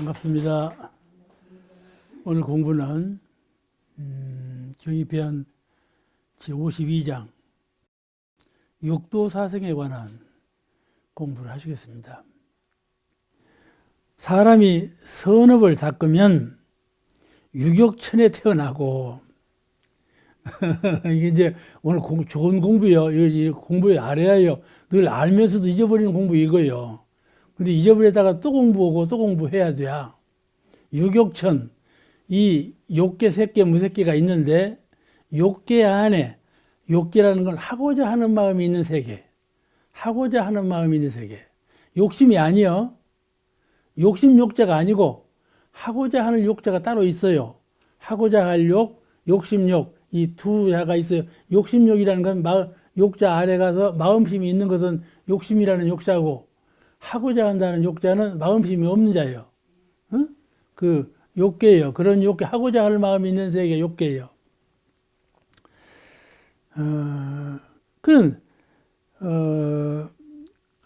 반갑습니다. 오늘 공부는 경희편 제52장 육도사생에 관한 공부를 하시겠습니다. 사람이 선업을 닦으면 유격천에 태어나고 이게 이제 오늘 좋은 공부요. 이거 공부에 알아야요. 늘 알면서도 잊어버리는 공부 이거요. 근데 잊어버리다가 또 공부하고 또 공부해야 돼요. 유격천, 이 욕계, 색계, 무색계가 있는데 욕계 안에 욕계라는 건 하고자 하는 마음이 있는 세계. 하고자 하는 마음이 있는 세계. 욕심이 아니요. 욕심 욕자가 아니고 하고자 하는 욕자가 따로 있어요. 하고자 할 욕, 욕심욕 이 두 자가 있어요. 욕심욕이라는 건 욕자 아래 가서 마음심이 있는 것은 욕심이라는 욕자고 하고자 한다는 욕자는 마음심이 없는 자예요. 응? 그 욕계예요. 그런 욕계, 하고자 할 마음이 있는 세계 욕계예요. 그런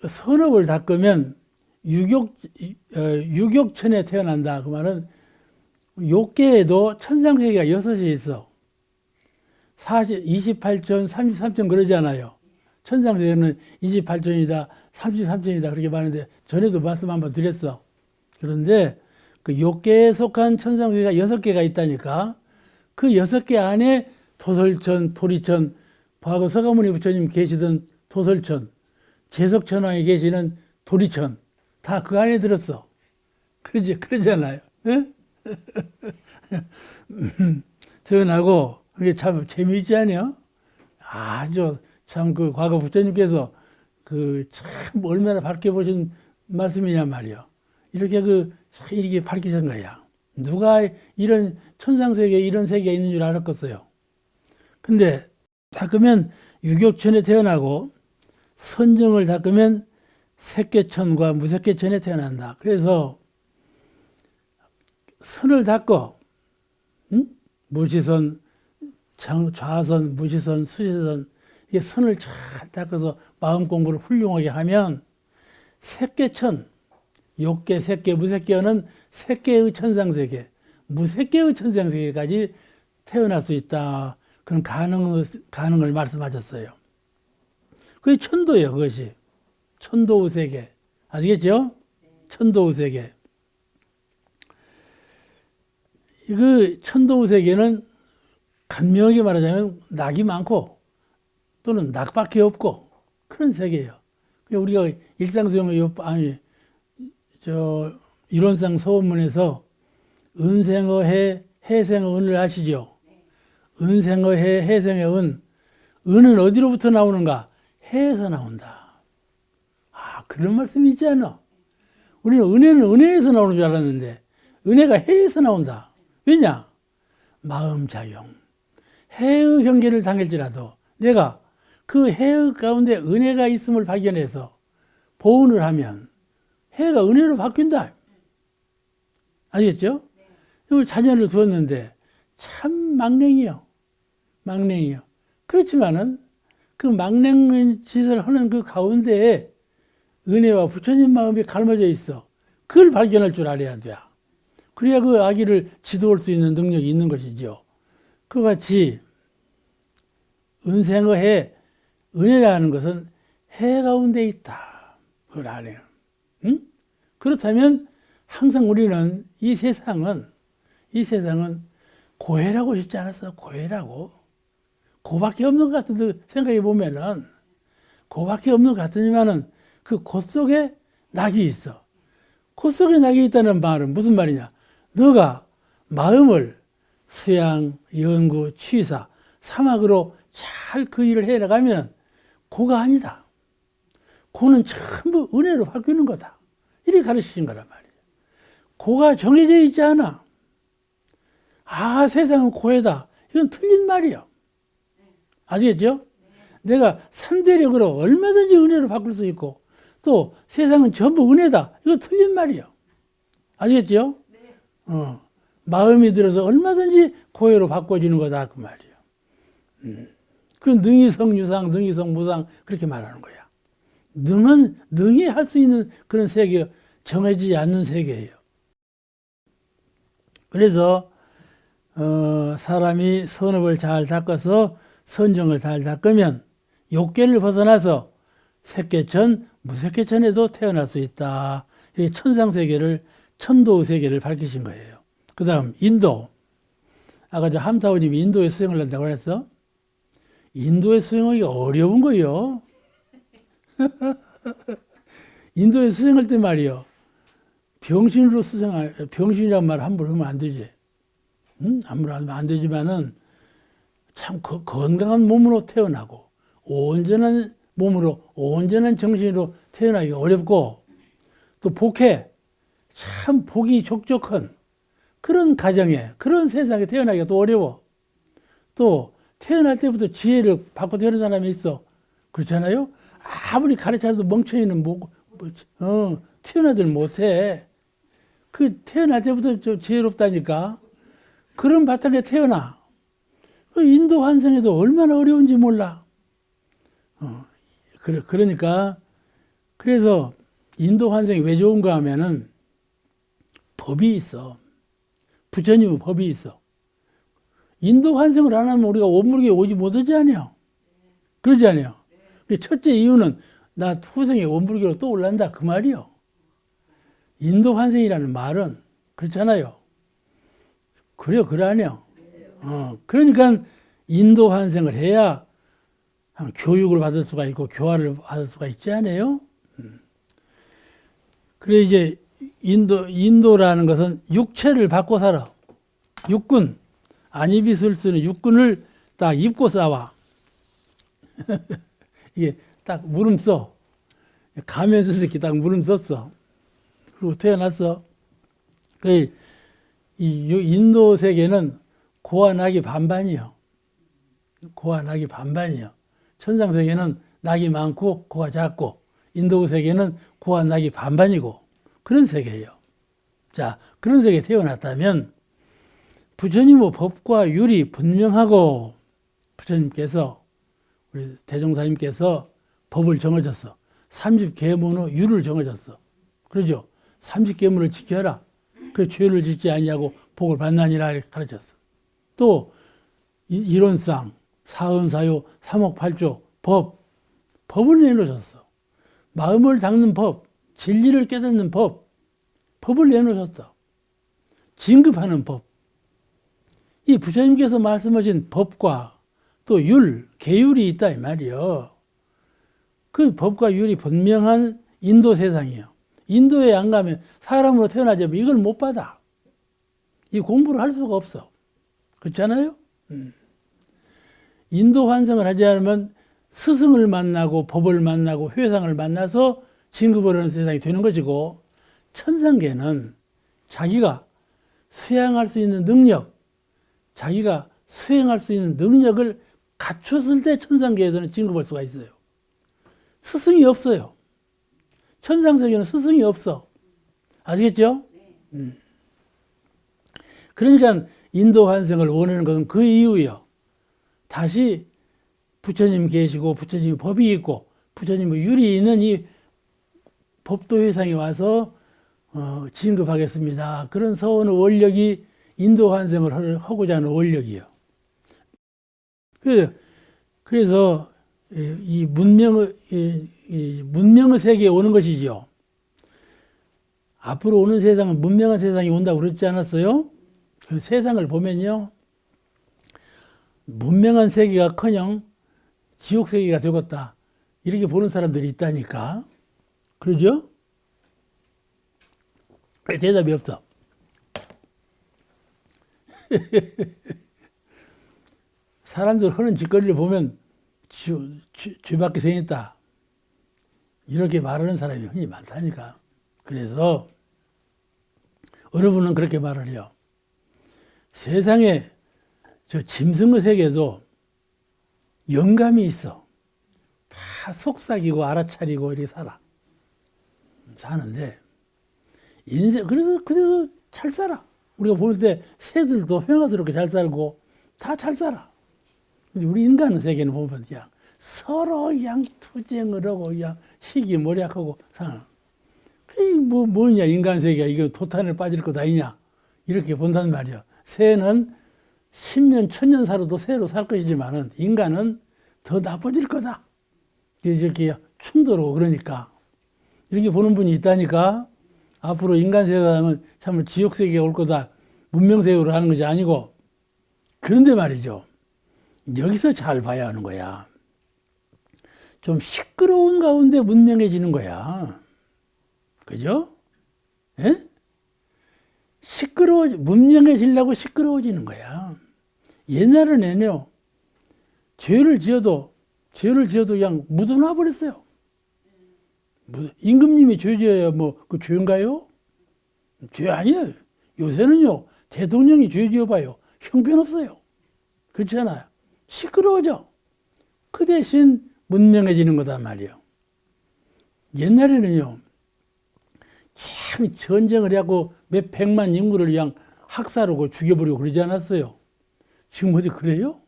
선업을 닦으면 유격천에 태어난다. 그 말은 욕계에도 천상세계가 6이 있어. 28천, 33천 그러잖아요. 천상세계는 28천이다, 33천이다 그렇게 말하는데 전에도 말씀 한번 드렸어. 그런데 그 욕계에 속한 천상세계가 6개가 있다니까. 그 6개 안에 도설천, 도리천, 과거 서가모니 부처님 계시던 도설천, 제석천왕이 계시는 도리천 다 그 안에 들었어. 그러잖아요. 태어나고 그게 참 재미있지 않아요? 아주 참 그 과거 부처님께서 그 참 얼마나 밝게 보신 말씀이냐 말이요. 이렇게 이렇게 밝히신 거야. 누가 이런 천상세계 이런 세계가 있는 줄 알았겠어요. 근데 닦으면 유격천에 태어나고 선정을 닦으면 색계천과 무색계천에 태어난다. 그래서 선을 닦고 무시선, 좌선, 무시선, 수시선 이게 선을 잘 닦아서 마음 공부를 훌륭하게 하면 색계천, 욕계, 색계, 무색계는 색계의 천상세계, 무색계의 천상세계까지 태어날 수 있다. 그런 가능을 말씀하셨어요. 그게 천도예요, 그것이. 천도의 세계. 아시겠죠? 천도의 세계. 그 천도의 세계는 간명하게 말하자면 낙이 많고 또는 낙밖에 없고 그런 세계예요. 우리가 일상수용 이론상 서원문에서 은생어해 해생의 은을 아시죠? 은생어해 해생의 은. 은은 어디로부터 나오는가? 해에서 나온다. 아, 그런 말씀이 있지 않아? 우리는 은혜는 은혜에서 나오는 줄 알았는데 은혜가 해에서 나온다. 왜냐? 마음 자용. 해의 경계를 당할지라도 내가 그 해의 가운데 은혜가 있음을 발견해서 보은을 하면 해가 은혜로 바뀐다. 아시겠죠? 자녀를 두었는데 참 망랭이요. 망랭이요. 그렇지만은 그 망랭 짓을 하는 그 가운데에 은혜와 부처님 마음이 갈라져 있어. 그걸 발견할 줄 알아야 돼. 그래야 그 아기를 지도할 수 있는 능력이 있는 것이죠. 그와 같이 은생의 해, 은혜라는 것은 해 가운데 있다. 그걸 알아요. 응? 그렇다면 항상 우리는 이 세상은 고해라고 싶지 않았어. 고해라고. 고밖에 없는 것 같은 생각해 보면은 고밖에 없는 것 같으지만은 그 고 속에 낙이 있어. 고 속에 낙이 있다는 말은 무슨 말이냐? 너가 마음을 수양, 연구, 취사, 사막으로 잘 그 일을 해 나가면 고가 아니다. 고는 전부 은혜로 바뀌는 거다. 이렇게 가르치신 거란 말이에요. 고가 정해져 있지 않아. 아, 세상은 고해다. 이건 틀린 말이에요. 아시겠죠? 내가 3대력으로 얼마든지 은혜로 바꿀 수 있고 또 세상은 전부 은혜다. 이거 틀린 말이에요. 아시겠죠? 마음이 들어서 얼마든지 고해로 바꿔지는 거다. 그 말이에요. 그 능이성 유상, 능이성 무상 그렇게 말하는 거야. 능은 능히 할 수 있는 그런 세계, 정해지지 않는 세계예요. 그래서 사람이 선업을 잘 닦아서 선정을 잘 닦으면 욕계를 벗어나서 색계천, 무색계천에도 태어날 수 있다. 이게 천상세계를, 천도의 세계를 밝히신 거예요. 그 다음 인도. 아까 저 함사오님이 인도에 수행을 한다고 그랬어? 인도에 수행하기가 어려운 거요. 인도에 수행할 때 말이요. 병신으로 병신이란 말 함부로 하면 안 되지. 응? 함부로 하면 안 되지만은 참 건강한 몸으로 태어나고 온전한 몸으로 온전한 정신으로 태어나기가 어렵고 또 복해 참 복이 족족한 그런 가정에 그런 세상에 태어나기가 또 어려워. 또 태어날 때부터 지혜를 받고 태어난 사람이 있어. 그렇잖아요? 아무리 가르쳐도 멍청이는 태어나들 못해. 그 태어날 때부터 좀 지혜롭다니까. 그런 바탕에 태어나. 인도 환생에도 얼마나 어려운지 몰라. 그러니까 그래서 인도 환생이 왜 좋은가 하면은 법이 있어. 부처님의 법이 있어. 인도 환생을 안 하면 우리가 원물교에 오지 못하지 않아요. 그러지 않아요. 첫째 이유는 나 후생에 원불교로 또 올란다 그 말이요. 인도 환생이라는 말은 그렇잖아요. 그래요, 그러네요. 그러니까 인도 환생을 해야 교육을 받을 수가 있고 교화를 받을 수가 있지 않아요? 그래 이제 인도라는 것은 육체를 받고 살아. 육군, 안입이 쓸수는 육군을 딱 입고 싸워. 이게 딱 물음 써. 가면서 새끼 딱 물음 썼어. 그리고 태어났어. 이 인도 세계는 고와 낙이 반반이요. 고와 낙이 반반이요. 천상 세계는 낙이 많고 고가 작고 인도 세계는 고와 낙이 반반이고 그런 세계예요. 자, 그런 세계에 태어났다면 부처님의 법과 율이 분명하고 부처님께서 우리 대종사님께서 법을 정해줬어. 30계문의 율을 정해줬어. 그러죠? 30계문을 지켜라. 그 죄를 짓지 아니하고 복을 받나니라 가르쳤어. 또 이론상 사은사요 삼옥팔조 법을 내놓으셨어. 마음을 닦는 법, 진리를 깨닫는 법을 내놓으셨어. 진급하는 법. 이 부처님께서 말씀하신 법과 또 율, 계율이 있다 이 말이요. 그 법과 율이 분명한 인도 세상이에요. 인도에 안 가면 사람으로 태어나자면 이걸 못 받아. 이 공부를 할 수가 없어. 그렇잖아요? 인도 환생을 하지 않으면 스승을 만나고 법을 만나고 회상을 만나서 진급을 하는 세상이 되는 것이고 천상계는 자기가 수행할 수 있는 능력, 자기가 수행할 수 있는 능력을 갖췄을 때 천상계에서는 진급할 수가 있어요. 스승이 없어요. 천상세계는 스승이 없어. 아시겠죠? 그러니까 인도 환생을 원하는 것은 그 이유예요. 다시 부처님 계시고 부처님의 법이 있고 부처님의 율이 있는 이 법도 회상에 와서 진급하겠습니다. 그런 서원의 원력이 인도 환생을 하고자 하는 원력이에요. 그래서 이 문명의 세계에 오는 것이죠. 앞으로 오는 세상은 문명한 세상이 온다고 그랬지 않았어요? 그 세상을 보면요. 문명한 세계가커녕 지옥 세계가 되겠다. 이렇게 보는 사람들이 있다니까. 그러죠? 대답이 없어. 사람들 하는 짓거리를 보면 죄밖에 생겼다. 이렇게 말하는 사람이 흔히 많다니까. 그래서 어느 분은 그렇게 말을 해요. 세상에 저 짐승의 세계도 영감이 있어. 다 속삭이고 알아차리고 이렇게 사는데 인생 그래서 잘 살아. 우리가 볼 때 새들도 평화스럽게 잘 살고 다 잘 살아. 근데 우리 인간의 세계는 보면 그냥 서로 그냥 투쟁을 하고 그냥 시기모략하고 사는. 그게 뭐냐 인간 세계가 이거 도탄에 빠질 것 아니냐 이렇게 본단 말이야. 새는 10년, 1000년 살아도 새로 살 것이지만은 인간은 더 나빠질 거다. 이렇게 충돌하고 그러니까. 이렇게 보는 분이 있다니까. 앞으로 인간 세상은 참 지옥세계가 올 거다. 문명세계로 하는 것이 아니고. 그런데 말이죠. 여기서 잘 봐야 하는 거야. 좀 시끄러운 가운데 문명해지는 거야. 그죠? 예? 문명해지려고 시끄러워지는 거야. 옛날에는요, 죄를 지어도 그냥 묻어놔 버렸어요. 임금님이 죄 지어야 그 죄인가요? 죄 아니에요. 요새는요, 대통령이 죄 지어봐요. 형편없어요. 그렇잖아요. 시끄러워져. 그 대신 문명해지는 거단 말이에요. 옛날에는요, 참 전쟁을 하고 몇 백만 인구를 그냥 학살하고 죽여버리고 그러지 않았어요. 지금 어디 그래요?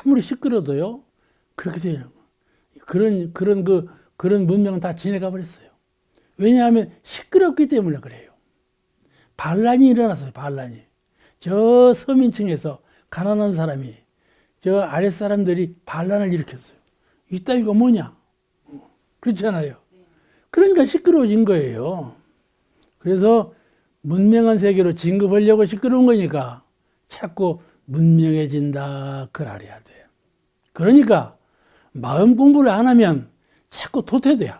아무리 시끄러워도요, 그렇게 되는 거. 그런 문명은 다 지나가 버렸어요. 왜냐하면 시끄럽기 때문에 그래요. 반란이 일어났어요, 반란이. 저 서민층에서 가난한 사람이, 저 아랫사람들이 반란을 일으켰어요. 이따위가 뭐냐? 그렇잖아요. 그러니까 시끄러워진 거예요. 그래서 문명한 세계로 진급하려고 시끄러운 거니까 자꾸 문명해진다, 그걸 알아야 돼요. 그러니까 마음 공부를 안 하면 자꾸 도태돼요.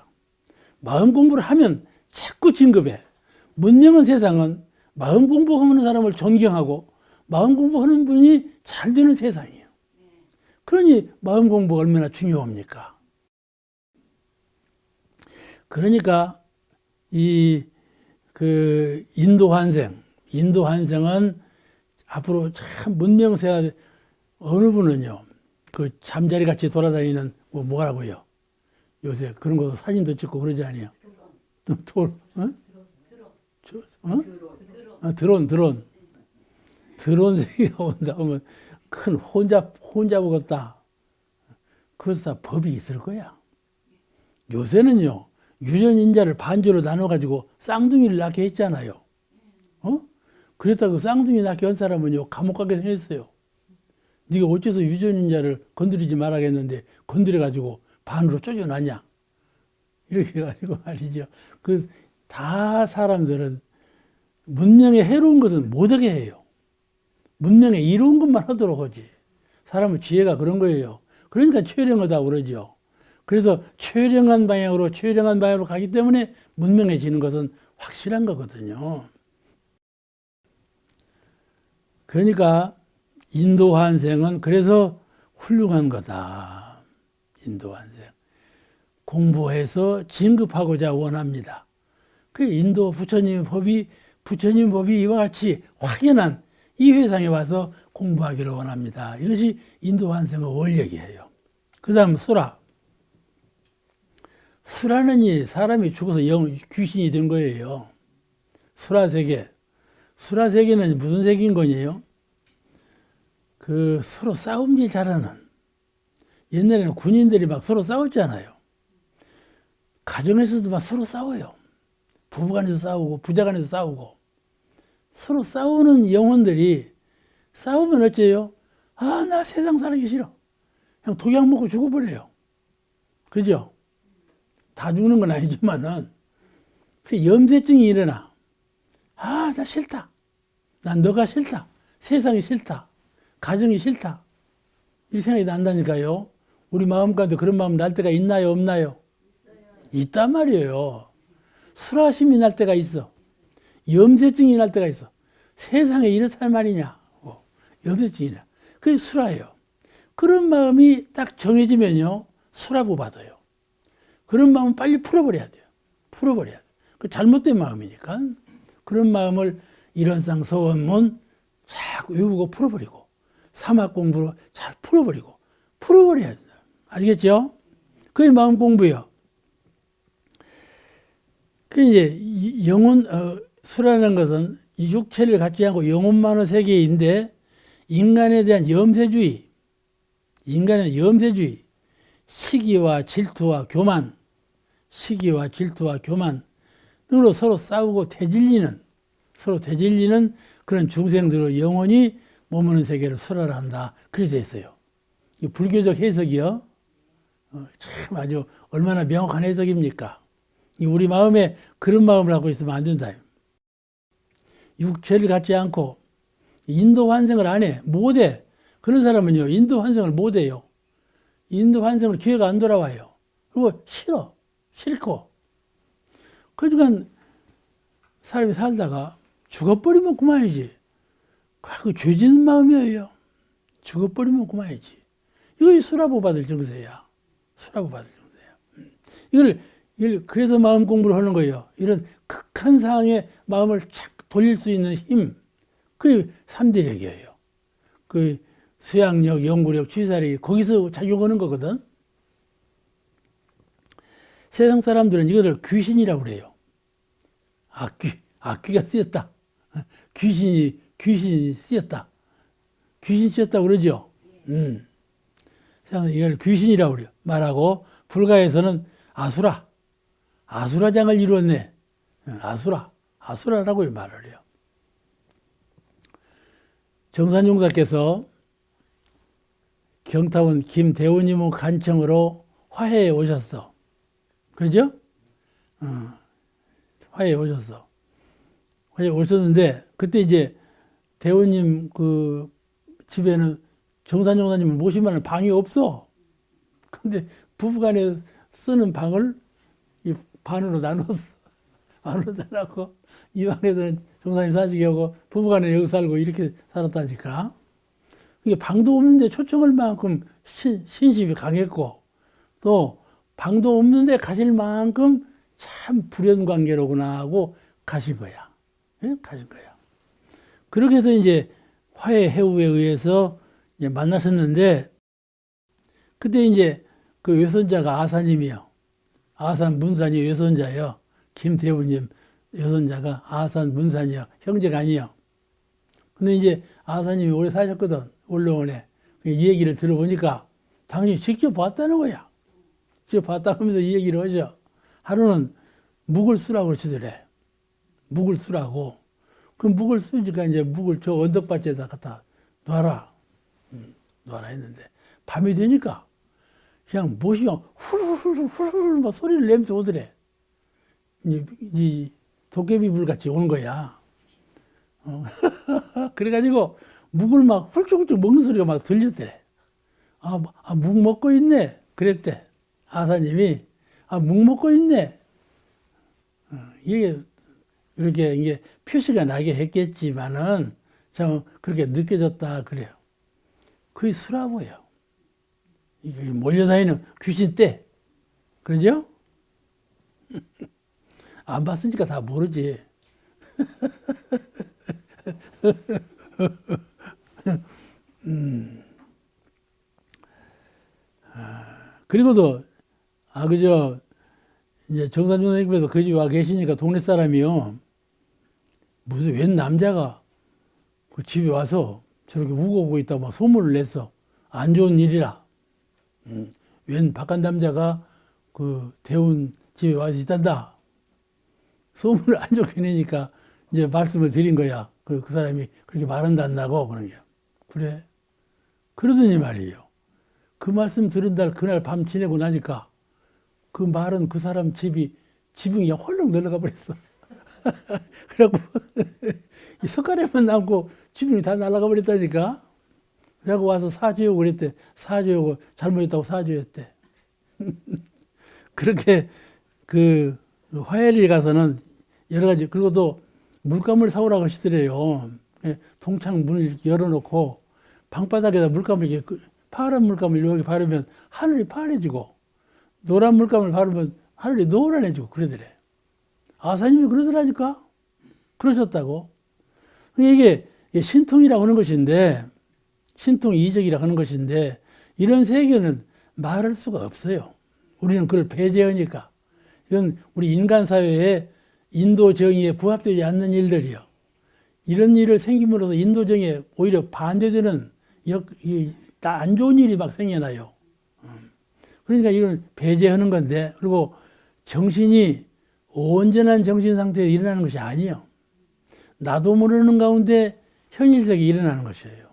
마음 공부를 하면 자꾸 진급해. 문명한 세상은 마음 공부하는 사람을 존경하고 마음 공부하는 분이 잘 되는 세상이에요. 그러니 마음 공부가 얼마나 중요합니까? 그러니까 인도 환생은 앞으로 참 문명세가 어느 분은요, 그 잠자리 같이 돌아다니는 뭐라고요? 요새 그런 거 사진도 찍고 그러지 않아요? 드론 세계가 온다 하면 큰 혼자 먹었다. 그래서 다 법이 있을 거야. 요새는요, 유전인자를 반주로 나눠가지고 쌍둥이를 낳게 했잖아요. 그랬다고 쌍둥이 낳게 한 사람은요, 감옥 가게 생겼어요. 네가 어째서 유전인자를 건드리지 말아야겠는데 건드려가지고 반으로 쪼개놨냐? 이렇게 해가지고 말이죠. 다 사람들은 문명에 해로운 것은 못하게 해요. 문명에 이로운 것만 하도록 하지. 사람은 지혜가 그런 거예요. 그러니까 최령하다고 그러죠. 그래서 최령한 방향으로 가기 때문에 문명해지는 것은 확실한 거거든요. 그러니까 인도 환생은 그래서 훌륭한 거다. 인도 환생. 공부해서 진급하고자 원합니다. 그 인도 부처님 법이 이와 같이 확연한 이 회상에 와서 공부하기를 원합니다. 이것이 인도 환생의 원력이에요. 그 다음 수라는 사람이 죽어서 귀신이 된 거예요. 수라세계. 수라세계는 무슨 세계인 거냐요? 서로 싸움질 잘하는. 옛날에는 군인들이 막 서로 싸웠잖아요. 가정에서도 막 서로 싸워요. 부부간에서 싸우고, 부자간에서 싸우고. 서로 싸우는 영혼들이 싸우면 어째요? 나 세상 살기 싫어. 그냥 독약 먹고 죽어버려요. 그죠? 다 죽는 건 아니지만은, 염세증이 일어나. 나 싫다. 난 너가 싫다. 세상이 싫다. 가정이 싫다. 이 생각이 난다니까요. 우리 마음 가운데 그런 마음 날 때가 있나요, 없나요? 있단 말이에요. 수라심이 날 때가 있어. 염세증이 날 때가 있어. 세상에 이렇단 말이냐. 염세증이냐. 그게 수라예요. 그런 마음이 딱 정해지면요, 수라고 받아요. 그런 마음은 빨리 풀어버려야 돼요. 그 잘못된 마음이니까. 그런 마음을 일원상 서원문 자꾸 외우고 풀어버리고, 사막 공부로 잘 풀어버려야 된다. 아시겠죠? 그게 마음 공부예요. 수라는 것은 이 육체를 갖지 않고 영혼만의 세계인데, 인간에 대한 염세주의, 시기와 질투와 교만 등으로 서로 싸우고 대질리는 서로 대질리는 그런 중생들을 영원히 머무는 세계를 수라한다. 그렇게 돼 있어요. 이 불교적 해석이요. 참 아주 얼마나 명확한 해석입니까? 우리 마음에 그런 마음을 갖고 있으면 안 된다. 육체를 갖지 않고 인도 환생을 안 해. 못 해. 그런 사람은요, 인도 환생을 못 해요. 인도 환생을 기회가 안 돌아와요. 그리고 싫고. 그러니까 사람이 살다가 죽어버리면 그만이지. 그 죄짓는 마음이에요. 죽어버리면 그만이지. 이거 수라보 받을 정세야. 수라보 받을 정세야. 이걸 그래서 마음 공부를 하는 거예요. 이런 극한 상황에 마음을 착 돌릴 수 있는 힘. 그게 삼대력이에요. 그 수양력, 연구력, 취사력이 거기서 작용하는 거거든. 세상 사람들은 이거를 귀신이라고 그래요. 악귀가 쓰였다. 귀신이 쓰였다. 귀신 쓰였다 그러죠. 세상 이걸 귀신이라고 그래요. 말하고 불가에서는 아수라장을 이루었네. 아수라라고 말을 해요. 정산용사께서 경타원 김대우님 간청으로 화해에 오셨어. 그죠? 화해에 오셨어. 화해에 오셨는데, 그때 이제 대우님 그 집에는 정산용사님을 모실 만한 방이 없어. 근데 부부간에 쓰는 방을 이 반으로 나눴어. 반으로 나누고, 이 방에서는 정사님 사시게 하고, 부부간에 여기 살고 이렇게 살았다니까. 이게 방도 없는데 초청할 만큼 신심이 강했고, 또 방도 없는데 가실 만큼 참 불연 관계로구나 하고 가신 거야. 예? 가신 거야. 그렇게 해서 이제 화해 해우에 의해서 이제 만나셨는데, 그때 이제 그 외손자가 아사님이요. 아산 문산이 외손자요. 김대우님 외손자가 아산 문산이요. 형제가 아니요. 근데 이제 아사님이 오래 사셨거든. 원로원에. 이 얘기를 들어보니까 당신이 직접 봤다는 거야. 직접 봤다고 하면서 이 얘기를 하죠. 하루는 묵을 쓰라고 그러시더래. 묵을 쓰라고. 그 묵을 쓰니까 이제 묵을 저 언덕밭에다 갖다 놔라. 놔라 했는데 밤이 되니까 그냥 못이 막 훌훌훌훌 막 소리를 내면서 오더래. 이 도깨비 불 같이 오는 거야. 그래가지고 묵을 막 훌쩍훌쩍 먹는 소리가 막 들렸대. 묵 먹고 있네. 그랬대. 아사님이, 묵 먹고 있네. 이게, 이게 표시가 나게 했겠지만은, 참, 그렇게 느껴졌다. 그래요. 그게 수라보예요. 이게 몰려다니는 귀신 떼. 그러죠? 안 봤으니까 다 모르지. 그리고도, 그저, 이제 정산중생님께서 그 집 와 계시니까 동네 사람이요. 무슨 웬 남자가 그 집에 와서 저렇게 우고우고 있다고 막 소문을 냈어. 안 좋은 일이라. 웬 바깥 남자가 그 대운 집에 와서 있단다. 소문을 안 좋게 내니까 이제 말씀을 드린 거야. 그 사람이 그렇게 말한다고 그런 게. 그래. 그러더니 말이에요. 그 말씀 들은 날 그날 밤 지내고 나니까 그 말은 그 사람 집이 지붕이 홀렁 내려가 버렸어. 그래갖고 이 석가래만 남고 지붕이 다 날아가 버렸다니까. 그래갖고 와서 사죄하고 그랬대. 사죄하고 잘못했다고 사죄했대. 그렇게 그 화해리 가서는 여러 가지, 그리고 또 물감을 사오라고 하시더래요. 동창 문을 열어놓고 방바닥에다 물감을 이렇게 파란 물감을 이렇게 바르면 하늘이 파래지고 노란 물감을 바르면 하늘이 노란해지고 그러더래. 아사님이 그러더라니까. 그러셨다고. 이게 신통이라고 하는 것인데, 신통 이적이라고 하는 것인데, 이런 세계는 말할 수가 없어요. 우리는 그걸 배제하니까. 이건 우리 인간 사회에 인도 정의에 부합되지 않는 일들이요. 이런 일을 생김으로써 인도 정의에 오히려 반대되는 안 좋은 일이 막 생겨나요. 그러니까 이걸 배제하는 건데, 그리고 정신이 온전한 정신 상태에 일어나는 것이 아니에요. 나도 모르는 가운데 현실세계에 일어나는 것이에요.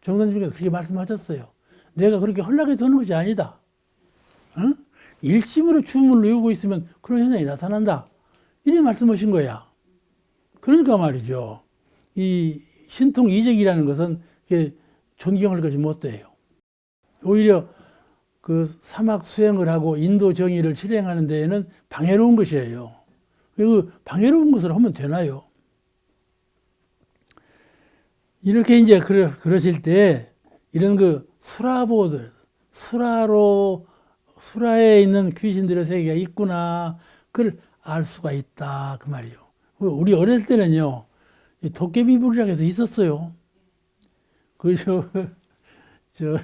정선님께서 그렇게 말씀하셨어요. 내가 그렇게 헐락해 도는 것이 아니다. 응? 일심으로 주문을 외우고 있으면 그런 현상이 나타난다. 이래 말씀하신 거야. 그러니까 말이죠. 이 신통 이적이라는 것은 존경할 것이 못 돼요. 오히려 그 사막 수행을 하고 인도 정의를 실행하는 데에는 방해로운 것이에요. 그 방해로운 것을 하면 되나요? 이렇게 이제 그러실 때 이런 그 수라보들, 수라에 있는 귀신들의 세계가 있구나. 그걸 알 수가 있다. 그 말이요. 우리 어릴 때는요, 도깨비불이라고 해서 있었어요. 저,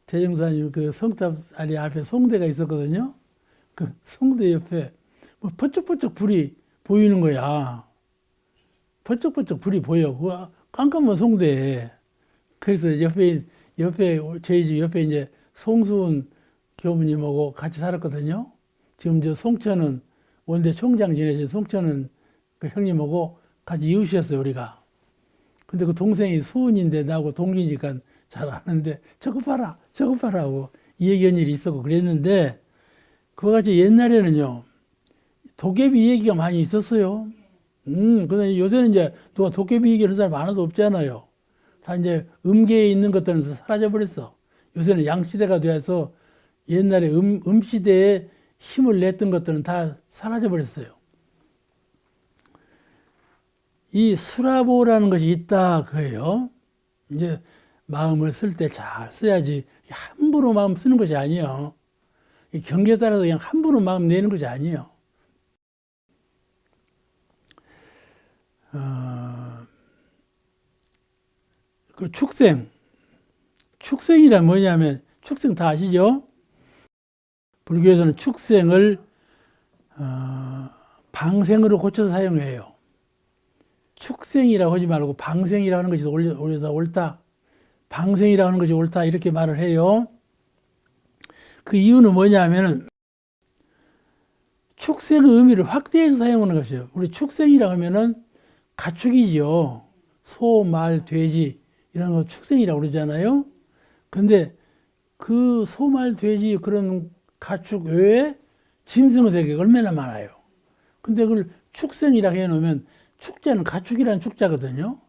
대정사님 그 성탑 아래 앞에 송대가 있었거든요. 그 송대 옆에 뭐 번쩍번쩍 불이 보이는 거야. 번쩍번쩍 불이 보여. 그 깜깜한 송대에. 그래서 옆에 저희 집 옆에 이제 송수훈 교부님하고 같이 살았거든요. 지금 저 송천은 원대 총장 지내신 송천은 그 형님하고 같이 이웃이었어요, 우리가. 근데 그 동생이 수훈인데 나하고 동기니까 잘 아는데 저거 봐라 하고 얘기한 일이 있었고 그랬는데 그와 같이 옛날에는요 도깨비 얘기가 많이 있었어요. 근데 요새는 이제 누가 도깨비 얘기하는 사람 하나도 없잖아요. 다 이제 음계에 있는 것들은 사라져버렸어. 요새는 양시대가 돼서 옛날에 음시대에 힘을 냈던 것들은 다 사라져버렸어요. 이 수라보라는 것이 있다 그예요. 이제 마음을 쓸 때 잘 써야지 함부로 마음 쓰는 것이 아니에요. 경계에 따라서 그냥 함부로 마음 내는 것이 아니에요. 그 축생이란 뭐냐면 축생 다 아시죠? 불교에서는 축생을 방생으로 고쳐서 사용해요. 축생이라고 하지 말고 방생이라고 하는 것이 옳다. 방생이라고 하는 것이 옳다. 이렇게 말을 해요. 그 이유는 뭐냐면은 축생의 의미를 확대해서 사용하는 것이에요. 우리 축생이라고 하면은 가축이죠. 소, 말, 돼지 이런 거 축생이라고 그러잖아요. 근데 그 소, 말, 돼지 그런 가축 외에 짐승의 세계가 얼마나 많아요. 근데 그걸 축생이라고 해놓으면 축자는 가축이라는 축자거든요.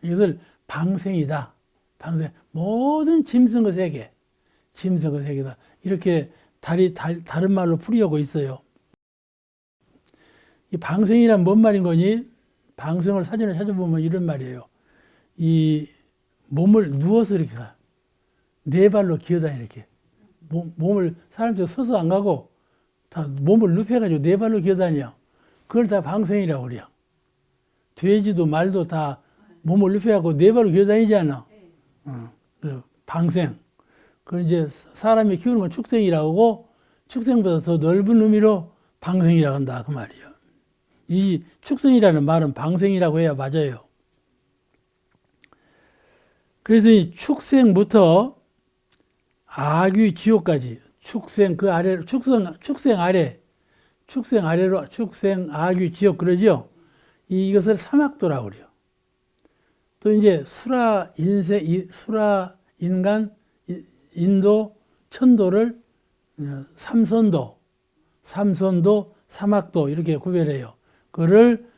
이것을 방생이다. 방생. 모든 짐승의 세계다. 이렇게 다른 말로 풀이하고 있어요. 이 방생이란 뭔 말인 거니? 방생을 사전에 찾아보면 이런 말이에요. 이 몸을 누워서 이렇게 가. 네 발로 기어다니 이렇게. 몸을 사람처럼 서서 안 가고 다 몸을 눕혀가지고 네 발로 기어다녀. 그걸 다 방생이라고 그래요. 돼지도 말도 다 몸을 눕혀갖고 네 발로 기어다니잖아. 그 방생. 그걸 이제 사람이 키우는 건 축생이라고 하고 축생보다 더 넓은 의미로 방생이라고 한다. 그 말이에요. 이 축생이라는 말은 방생이라고 해야 맞아요. 그래서 이 축생부터 악귀 지옥까지 축생 그 아래로 축생 아래로 축생 악귀 지옥 그러죠. 이것을 사막도라고 그래요. 또 이제 수라 인간 인도 천도를 삼선도 사막도 이렇게 구별해요. 그거를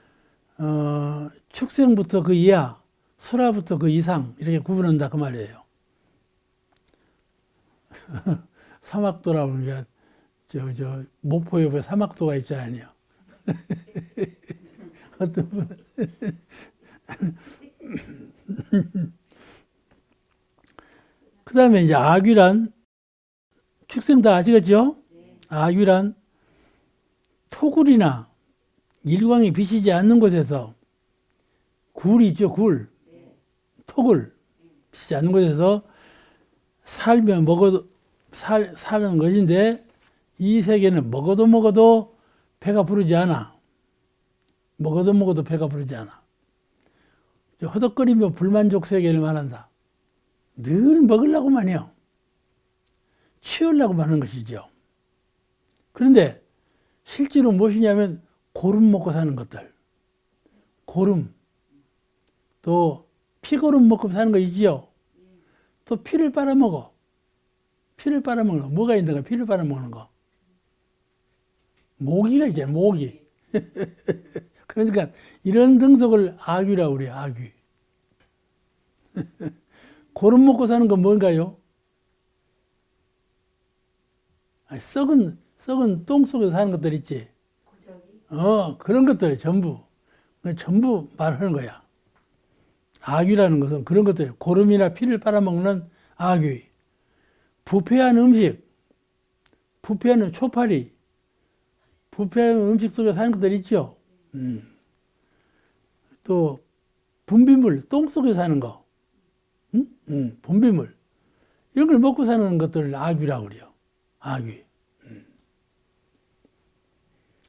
축생부터 그 이하 수라부터 그 이상 이렇게 구분한다 그 말이에요. 사막도라고 하는 게 목포 옆에 사막도가 있잖아요. 어떤 분은 그 다음에 이제 악귀란 축생 다 아시겠죠? 악귀란 토굴이나 일광이 비치지 않는 곳에서 굴이 있죠, 토굴 비치지 않는 곳에서 살면 먹어도 사는 것인데 이 세계는 먹어도 배가 부르지 않아. 먹어도 배가 부르지 않아. 허덕거리며 불만족 세계를 말한다. 늘 먹으려고만 해요. 치우려고만 하는 것이죠. 그런데 실제로 무엇이냐면 고름 먹고 사는 것들. 고름, 또 피고름 먹고 사는 거 있지요. 또 피를 빨아먹어. 피를 빨아먹는 거. 뭐가 있는가? 피를 빨아먹는 거. 모기가 있잖아요. 모기. 그러니까 이런 등속을 아귀라고 그래요. 아귀. 고름 먹고 사는 건 뭔가요? 아니, 썩은 똥 속에서 사는 것들 있지. 그런 것들 전부. 전부 말하는 거야. 아귀라는 것은 그런 것들. 고름이나 피를 빨아먹는 아귀. 부패한 음식. 부패하는 초파리. 부패한 음식 속에 사는 것들 있죠. 또 분비물, 똥 속에 사는 거. 분비물. 이런 걸 먹고 사는 것들을 아귀라고 그래요. 아귀.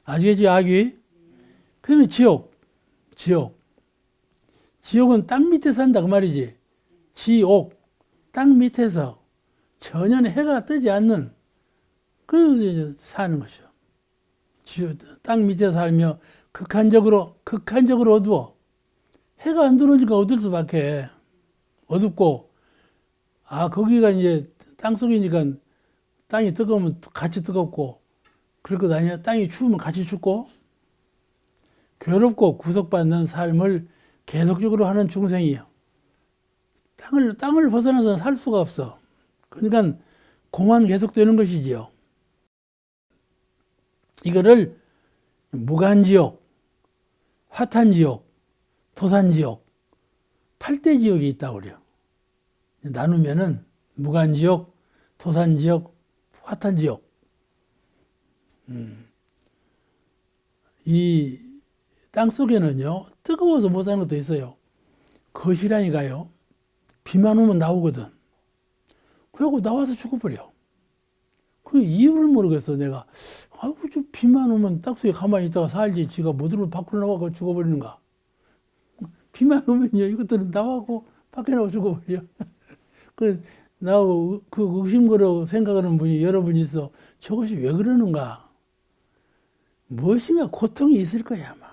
아시겠지, 아귀? 그러면 지옥. 지옥은 땅 밑에 산다, 그 말이지. 지옥. 땅 밑에서 전혀 해가 뜨지 않는, 그래서 사는 것이죠. 땅 밑에 살며 극한적으로 어두워. 해가 안 들어오니까 어두울 수밖에. 어둡고, 거기가 이제 땅 속이니까 땅이 뜨거우면 같이 뜨겁고, 그럴 것 아니야? 땅이 추우면 같이 춥고, 괴롭고 구속받는 삶을 계속적으로 하는 중생이에요. 땅을 벗어나서 살 수가 없어. 그러니까 공안 계속되는 것이지요. 이거를 무간지옥, 화탄지옥, 도산지옥, 8대 지옥이 있다고 그래요. 나누면은 무간지옥, 도산지옥, 화탄지옥. 이 땅속에는요, 뜨거워서 못 사는 것도 있어요. 거시라니까요. 비만 오면 나오거든. 그리고 나와서 죽어버려. 그 이유를 모르겠어, 내가. 아이고, 저 비만 오면 땅속에 가만히 있다가 살지. 지가 못 들으면 밖으로 나와서 죽어버리는가. 비만 오면요, 이것들은 나와고 밖에 나와 죽어버려. 나하고 그 의심거로 생각하는 분이 여러분 있어. 저것이 왜 그러는가? 무엇인가 고통이 있을 거야, 아마.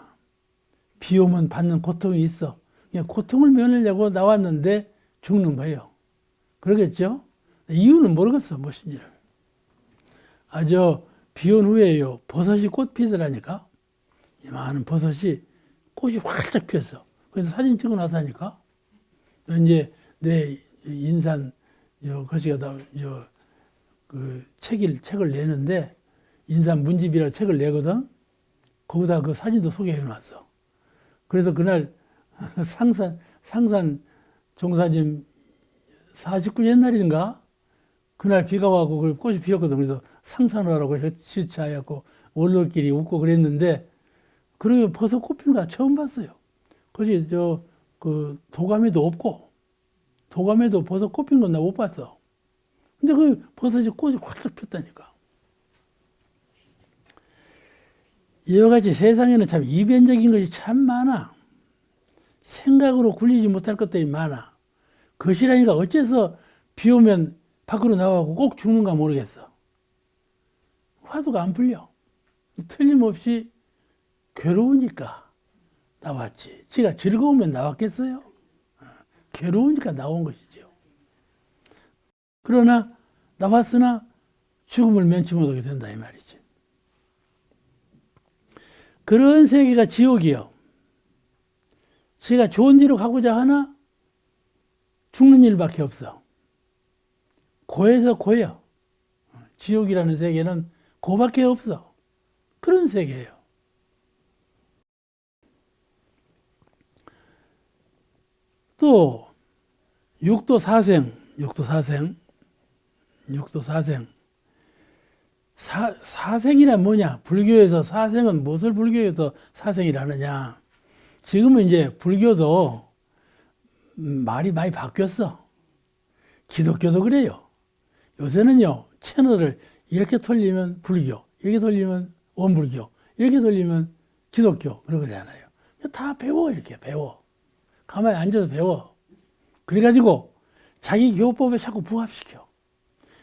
비 오면 받는 고통이 있어. 그냥 고통을 면하려고 나왔는데 죽는 거예요. 그러겠죠? 이유는 모르겠어, 무엇인지를. 비 온 후에요, 버섯이 꽃 피더라니까? 이만한 버섯이 꽃이 활짝 피었어. 그래서 사진 찍어 놨다니까? 이제 내 인산, 거시가 책을 내는데, 인산 문집이라고 책을 내거든? 거기다 그 사진도 소개해 놨어. 그래서 그날 상산 종사님 49년 옛날인가? 그날 비가 와고 그 꽃이 피었거든. 그래서 상산하라고 시차하였고 올라길이 웃고 그랬는데, 그러게 버섯 꽃 피는 거 처음 봤어요. 그것이 도감에도 없고, 도감에도 버섯 꽃 핀 건 나 못 봤어. 근데 그 버섯이 꽃이 활짝 폈다니까. 이와 같이 세상에는 참 이변적인 것이 참 많아. 생각으로 굴리지 못할 것들이 많아. 것이라니까 어째서 비 오면 밖으로 나가고 꼭 죽는가 모르겠어. 화두가 안 풀려. 틀림없이 괴로우니까 나왔지. 지가 즐거우면 나왔겠어요? 괴로우니까 나온 것이죠. 그러나 나왔으나 죽음을 면치 못하게 된다, 이 말이지. 그런 세계가 지옥이요. 지가 좋은 데로 가고자 하나 죽는 일밖에 없어. 고에서 고요. 지옥이라는 세계는 고밖에 없어. 그런 세계예요. 또 육도 사생. 사생이란 뭐냐? 불교에서 사생은 무엇을 불교에서 사생이라 하느냐? 지금은 이제 불교도 말이 많이 바뀌었어. 기독교도 그래요. 요새는요, 채널을 이렇게 돌리면 불교, 이렇게 돌리면 원불교, 이렇게 돌리면 기독교, 그러잖아요. 다 배워, 이렇게 배워. 가만히 앉아서 배워. 그래가지고 자기 교법에 자꾸 부합시켜.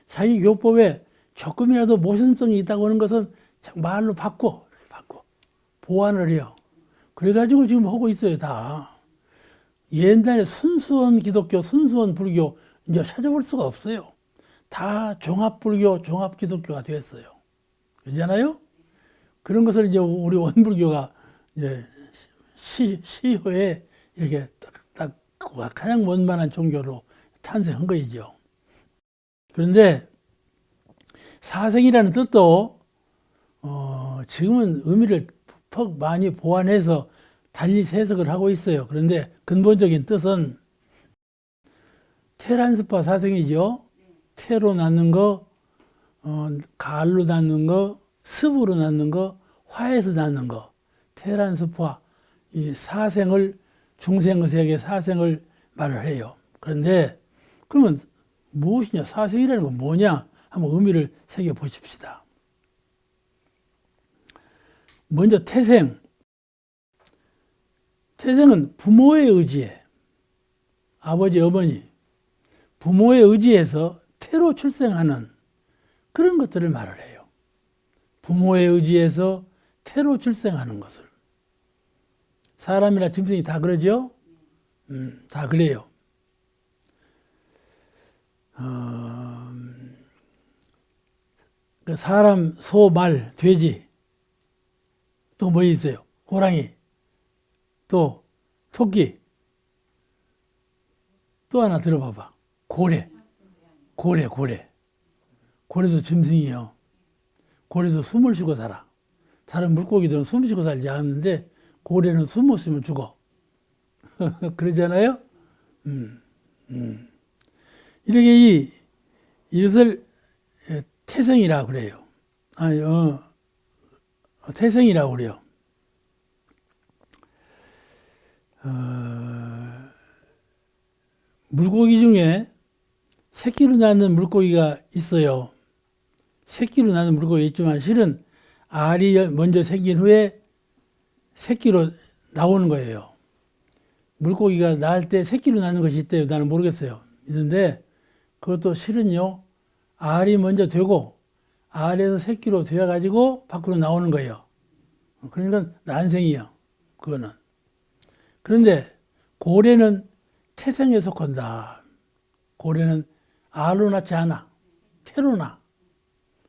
자기 교법에 조금이라도 모순성이 있다고 하는 것은 말로 바꿔. 보완을 해요. 그래가지고 지금 하고 있어요, 다. 옛날에 순수한 기독교, 순수한 불교 이제 찾아볼 수가 없어요. 다 종합불교, 종합기독교가 됐어요. 그렇잖아요? 그런 것을 이제 우리 원불교가 이제 시효에 이렇게 딱 가장 원만한 종교로 탄생한 거이죠. 그런데 사생이라는 뜻도 지금은 의미를 퍽 많이 보완해서 달리 해석을 하고 있어요. 그런데 근본적인 뜻은 테란스파 사생이죠. 태로 낳는 거, 가을로 낳는 거, 습으로 낳는 거, 화에서 낳는 거. 테란스파, 이 사생을, 중생의 세계 사생을 말을 해요. 그런데 그러면 무엇이냐? 사생이라는 건 뭐냐? 한번 의미를 새겨 보십시다. 먼저 태생. 태생은 부모의 의지에, 아버지, 어머니, 부모의 의지에서 태로 출생하는 그런 것들을 말을 해요. 부모의 의지에서 태로 출생하는 것을. 사람이나 짐승이 다 그러죠? 다 그래요. 사람, 소, 말, 돼지, 또 뭐 있어요? 호랑이, 또 토끼, 또 하나 들어봐봐. 고래. 고래도 짐승이요. 고래도 숨을 쉬고 살아. 다른 물고기들은 숨 쉬고 살지 않는데 고래는 숨 못 쉬면 죽어. 그러잖아요? 이렇게 이것을 태생이라고 그래요. 아니, 태생이라고 그래요. 물고기 중에 새끼로 낳는 물고기가 있어요. 새끼로 낳는 물고기가 있지만 실은 알이 먼저 생긴 후에 새끼로 나오는 거예요. 물고기가 낳을 때 새끼로 낳는 것이 있대요. 나는 모르겠어요. 있는데 그것도 실은요. 알이 먼저 되고 알에서 새끼로 되어가지고 밖으로 나오는 거예요. 그러니까 난생이요. 그거는. 그런데 고래는 태생에 속한다. 고래는 알로 낳지 않아. 태로 낳아.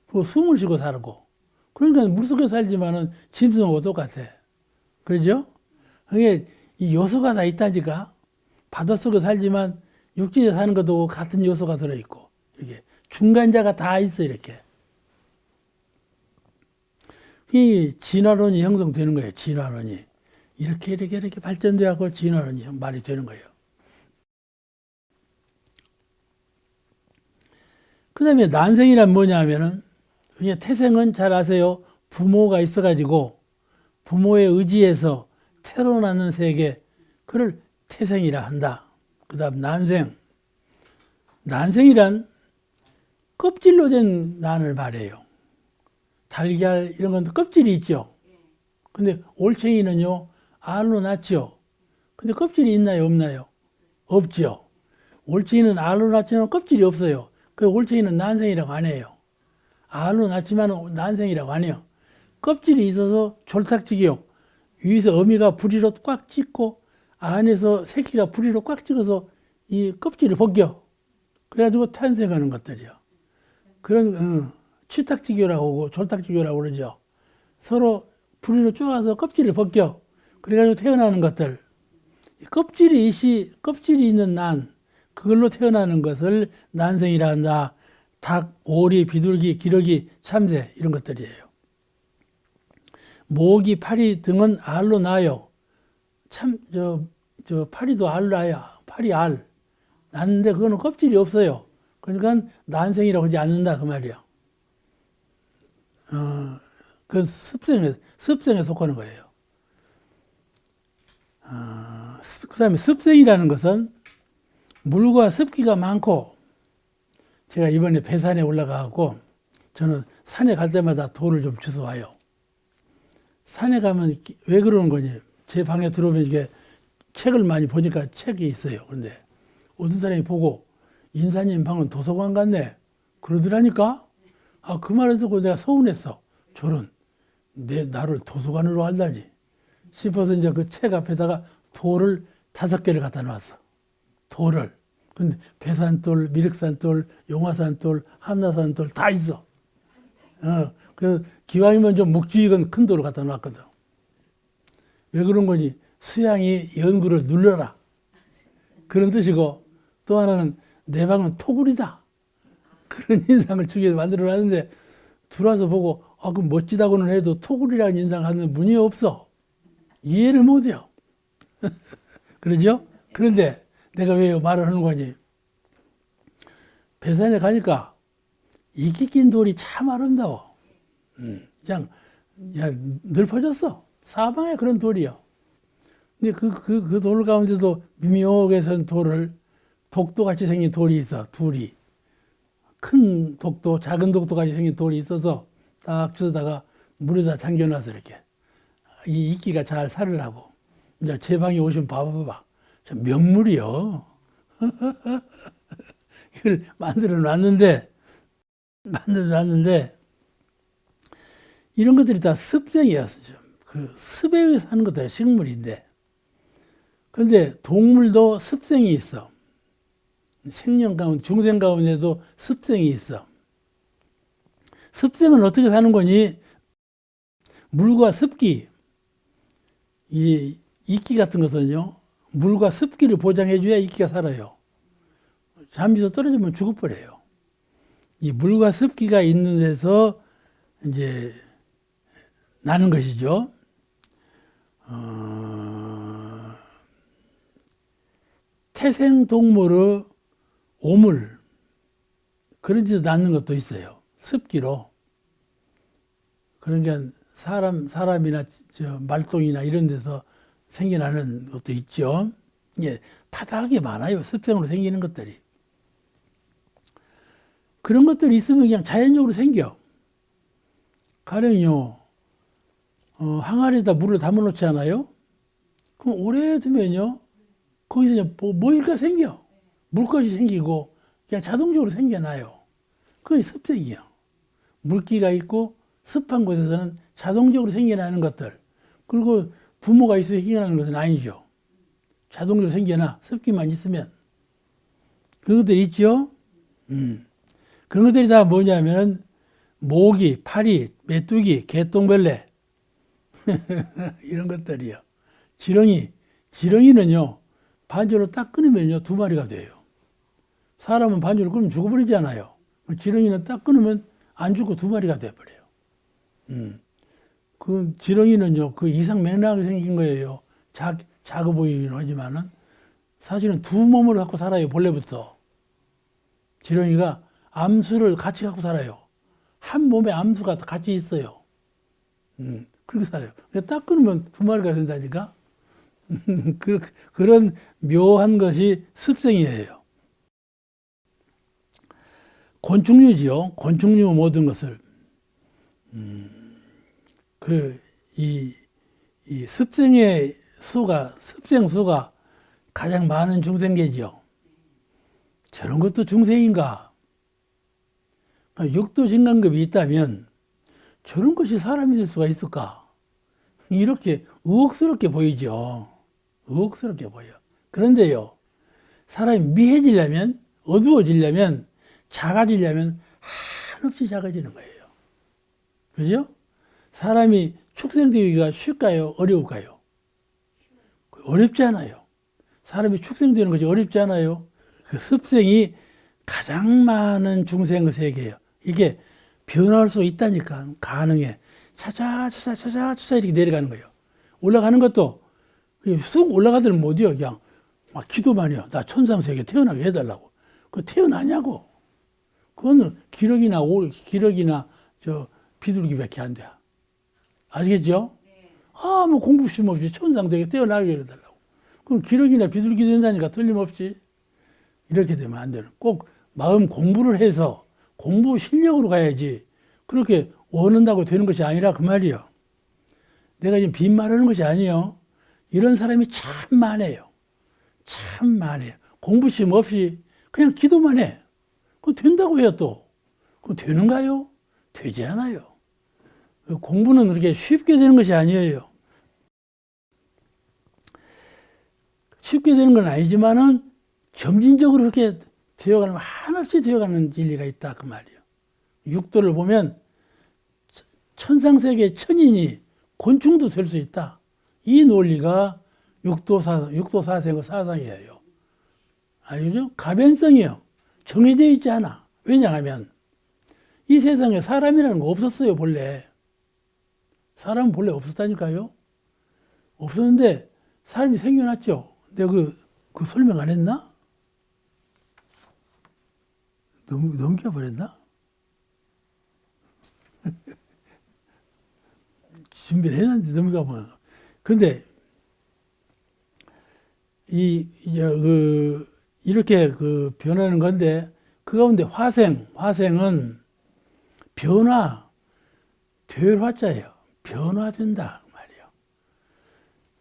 그리고 숨을 쉬고 살고. 그러니까 물속에 살지만은 짐승하고 똑같아. 그러죠? 그게 이 요소가 다 있다니까. 바닷속에 살지만 육지에 사는 것도 같은 요소가 들어있고. 이렇게 중간자가 다 있어, 이렇게. 이 진화론이 형성되는 거예요, 진화론이. 이렇게 발전되어서 진화론이 말이 되는 거예요. 그 다음에 난생이란 뭐냐 하면은, 그냥 태생은 잘 아세요. 부모가 있어가지고, 부모의 의지에서 태로 나는 세계, 그걸 태생이라 한다. 그 다음 난생. 난생이란 껍질로 된 난을 말해요. 달걀 이런 건 껍질이 있죠. 근데 올챙이는요, 알로 낳죠. 근데 껍질이 있나요, 없나요? 없죠. 올챙이는 알로 낳지만 껍질이 없어요. 그 올챙이는 난생이라고 안 해요. 알로 낳지만 난생이라고 안 해요. 껍질이 있어서 졸탁지기요. 위에서 어미가 부리로 꽉 찍고 안에서 새끼가 부리로 꽉 찍어서 이 껍질을 벗겨. 그래가지고 탄생하는 것들이요. 그런 취탁지교라고 하고 졸탁지교라고 그러죠. 서로 부리로 쪼아서 껍질을 벗겨. 그래가지고 태어나는 것들. 껍질이 있는 난, 그걸로 태어나는 것을 난생이라 한다. 닭, 오리, 비둘기, 기러기, 참새 이런 것들이에요. 모기, 파리 등은 알로 나요. 파리도 알 나요. 파리 알. 낳는데 그거는 껍질이 없어요. 그러니까 난생이라고 하지 않는다 그 말이에요. 그 습생에 속하는 거예요. 그 다음에 습생이라는 것은 물과 습기가 많고, 제가 이번에 배산에 올라가고 저는 산에 갈 때마다 돌을 좀 주워와요. 산에 가면 왜 그러는 거니? 제 방에 들어오면 이게 책을 많이 보니까 책이 있어요. 그런데 어떤 사람이 보고 인사님 방은 도서관 같네 그러더라니까. 그 말을 듣고 내가 서운했어. 저런 나를 도서관으로 알다니. 싶어서 이제 그 책 앞에다가 돌을 5개를 갖다 놨어. 돌을. 근데 배산돌, 미륵산돌, 용화산돌, 함라산돌 다 있어. 그 기왕이면 좀 묵직한 큰 돌을 갖다 놨거든. 왜 그런 거니? 수양이 연구를 눌러라. 그런 뜻이고, 또 하나는 내 방은 토굴이다. 그런 인상을 주기 위해서 만들어 놨는데, 들어와서 보고, 그 멋지다고는 해도 토굴이라는 인상을 하는 분이 없어. 이해를 못 해요. 그러죠? 그런데 내가 왜 말을 하는 거니? 배산에 가니까 이끼 낀 돌이 참 아름다워. 그냥 넓어졌어. 사방에 그런 돌이요. 근데 그 돌 가운데도 미묘하게 선 돌을 독도같이 생긴 돌이 있어. 둘이. 큰 독도, 작은 독도같이 생긴 돌이 있어서 딱 주워다가 물에다 잠겨놔서 이렇게 이 이끼가 잘 살으라고. 이제 제 방에 오시면 봐봐. 저 명물이요. 이걸 만들어 놨는데 이런 것들이 다 습생이었어요. 그 습에 의해서 하는 것들이 식물인데. 그런데 동물도 습생이 있어. 생명 가운데, 중생 가운데도 습생이 있어. 습생은 어떻게 사는 거니? 물과 습기, 이 이끼 같은 것은요, 물과 습기를 보장해줘야 이끼가 살아요. 잠시서 떨어지면 죽어버려요. 이 물과 습기가 있는 데서 이제 나는 것이죠. 태생동물의 오물, 그런 데서 낳는 것도 있어요. 습기로. 그러니까 사람이나 말똥이나 이런 데서 생겨나는 것도 있죠. 예, 바닥이 많아요. 습생으로 생기는 것들이. 그런 것들이 있으면 그냥 자연적으로 생겨. 가령요, 항아리에다 물을 담아놓지 않아요? 그럼 오래 두면요, 거기서 이제 뭐일까 생겨. 물것이 생기고 그냥 자동적으로 생겨나요. 그게 습생이에요. 물기가 있고 습한 곳에서는 자동적으로 생겨나는 것들. 그리고 부모가 있어서 생겨나는 것은 아니죠. 자동적으로 생겨나, 습기만 있으면. 그것들 있죠? 그런 것들이 다 뭐냐면은 모기, 파리, 메뚜기, 개똥벌레 이런 것들이요. 지렁이는요, 반주로 딱 끊으면요 2마리가 돼요. 사람은 반주로 끊으면 죽어버리잖아요. 지렁이는 딱 끊으면 안 죽고 2마리가 돼버려요. 그 지렁이는요, 그 이상 맥락이 생긴 거예요. 작아 보이긴 하지만은 사실은 2몸을 갖고 살아요. 본래부터 지렁이가 암수를 같이 갖고 살아요. 한 몸에 암수가 같이 있어요. 그렇게 살아요. 딱 끊으면 2마리가 된다니까. 그런 묘한 것이 습생이에요. 곤충류지요. 곤충류 모든 것을. 이 습생의 습생 수가 가장 많은 중생계지요. 저런 것도 중생인가? 육도 진간급이 있다면 저런 것이 사람이 될 수가 있을까? 이렇게 의혹스럽게 보이죠. 의혹스럽게 보여. 그런데요, 사람이 미해지려면, 어두워지려면, 작아지려면 한없이 작아지는 거예요. 그죠? 사람이 축생되기가 쉽까요? 어려울까요? 어렵지 않아요. 사람이 축생되는 것이 어렵지 않아요. 그 습생이 가장 많은 중생의 세계예요. 이게 변화할 수 있다니까. 가능해. 차차 이렇게 내려가는 거예요. 올라가는 것도 쑥 올라가들면 못해요. 그냥 막 기도만 해요. 나 천상세계 태어나게 해달라고. 그 태어나냐고. 그거는 기력이나 비둘기밖에 안 돼. 아시겠죠? 뭐 공부심 없이 천상세계 태어나게 해달라고. 그럼 기력이나 비둘기 된다니까 틀림없이. 이렇게 되면 안 되는. 꼭 마음 공부를 해서 공부 실력으로 가야지. 그렇게 원한다고 되는 것이 아니라 그 말이요. 내가 지금 빈말하는 것이 아니에요. 이런 사람이 참 많아요. 참 많아요. 공부심 없이 그냥 기도만 해. 그럼 된다고 해요 또. 그럼 되는가요? 되지 않아요. 공부는 그렇게 쉽게 되는 것이 아니에요. 쉽게 되는 건 아니지만은 점진적으로 그렇게 되어가는, 한없이 되어가는 진리가 있다 그 말이에요. 육도를 보면 천상세계 천인이 곤충도 될 수 있다. 이 논리가 육도사생의 사상이에요. 알죠? 가변성이요. 정해져 있지 않아. 왜냐하면 이 세상에 사람이라는 거 없었어요, 본래. 사람은 본래 없었다니까요. 없었는데 사람이 생겨났죠. 내가 그 설명 안 했나? 넘겨버렸나? 준비를 해놨는데 넘겨버려. 근데 이렇게 변하는 건데, 그 가운데 화생은 될 화자예요. 변화된다 말이에요.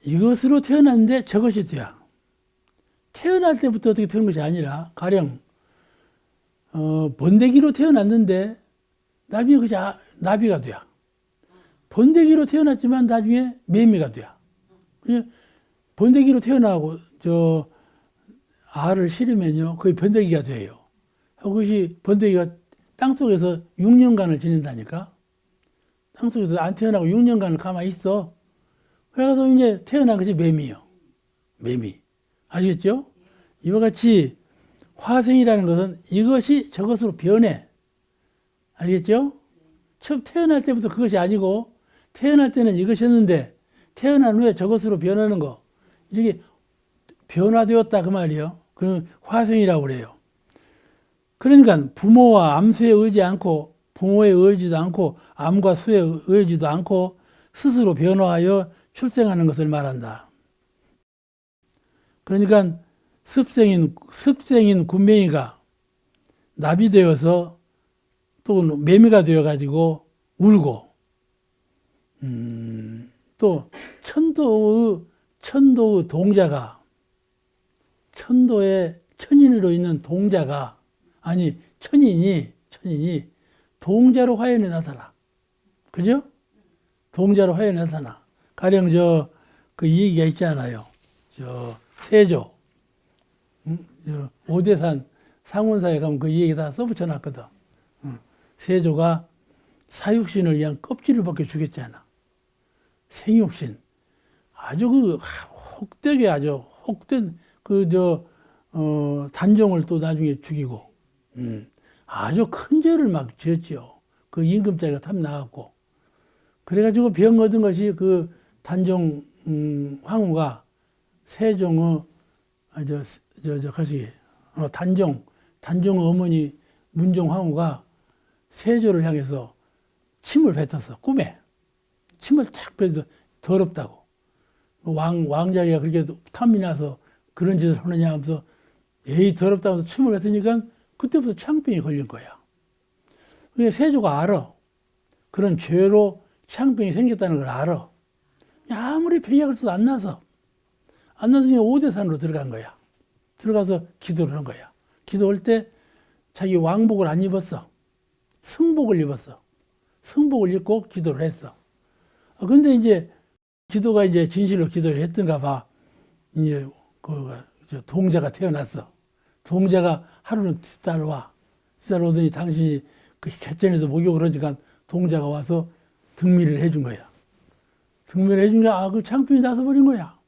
이것으로 태어났는데 저것이 돼야. 태어날 때부터 어떻게 되는 것이 아니라, 가령 번데기로 태어났는데 나중에 그저 나비가 돼야. 번데기로 태어났지만 나중에 매미가 돼야. 번데기로 태어나고 알을 실으면요, 거의 번데기가 돼요. 그것이 번데기가 땅속에서 6년간을 지낸다니까. 땅속에서 안 태어나고 6년간을 가만히 있어. 그래서 이제 태어난 것이 매미요. 매미. 아시겠죠? 이와 같이 화생이라는 것은 이것이 저것으로 변해. 아시겠죠? 처음 태어날 때부터 그것이 아니고, 태어날 때는 이것이었는데 태어난 후에 저것으로 변하는 거, 이렇게 변화되었다 그 말이에요. 그 화생이라고 그래요. 그러니까 부모와 암수에 의지 않고, 부모에 의지도 않고, 암과 수에 의지도 않고 스스로 변화하여 출생하는 것을 말한다. 그러니까 습생인 군뱅이가 나비 되어서 또 매미가 되어가지고 울고, 또 천도의 동자가, 천도의 천인으로 있는 동자가, 아니 천인이 동자로 화연에 나타나. 그죠? 동자로 화연에 나타나. 가령 이 얘기가 있잖아요. 세조, 오대산 상원사에 가면 그 얘기 다 써붙여놨거든. 세조가 사육신을 위한 껍질을 벗겨 죽였잖아. 생육신. 아주 혹되게 아주 혹된 단종을 또 나중에 죽이고, 아주 큰 죄를 막 지었죠. 그 임금자리가 탐 나갔고. 그래가지고 병 얻은 것이 그 단종, 황후가 세종의, 단종 어머니 문종 황후가 세조를 향해서 침을 뱉었어. 꿈에. 침을 탁 뱉어서 더럽다고. 왕자리가 그렇게 탐이 나서 그런 짓을 하느냐 하면서 에이 더럽다고 해서 침을 뱉으니까 그때부터 창병이 걸린 거야. 그게 세조가 알아. 그런 죄로 창병이 생겼다는 걸 알아. 아무리 병약을 써도 안 나서 오대산으로 들어간 거야. 들어가서 기도를 한 거야. 기도할 때 자기 왕복을 안 입었어. 승복을 입었어. 승복을 입고 기도를 했어. 근데 이제 기도가 이제 진실로 기도를 했던가 봐. 이제 동자가 태어났어. 동자가 하루는 뒤따라와. 뒤따라오더니 당신이 그 객전에서 목욕을 하니까 동자가 와서 등미를 해준 거야. 등미를 해준 게, 그 창병이 나서버린 거야.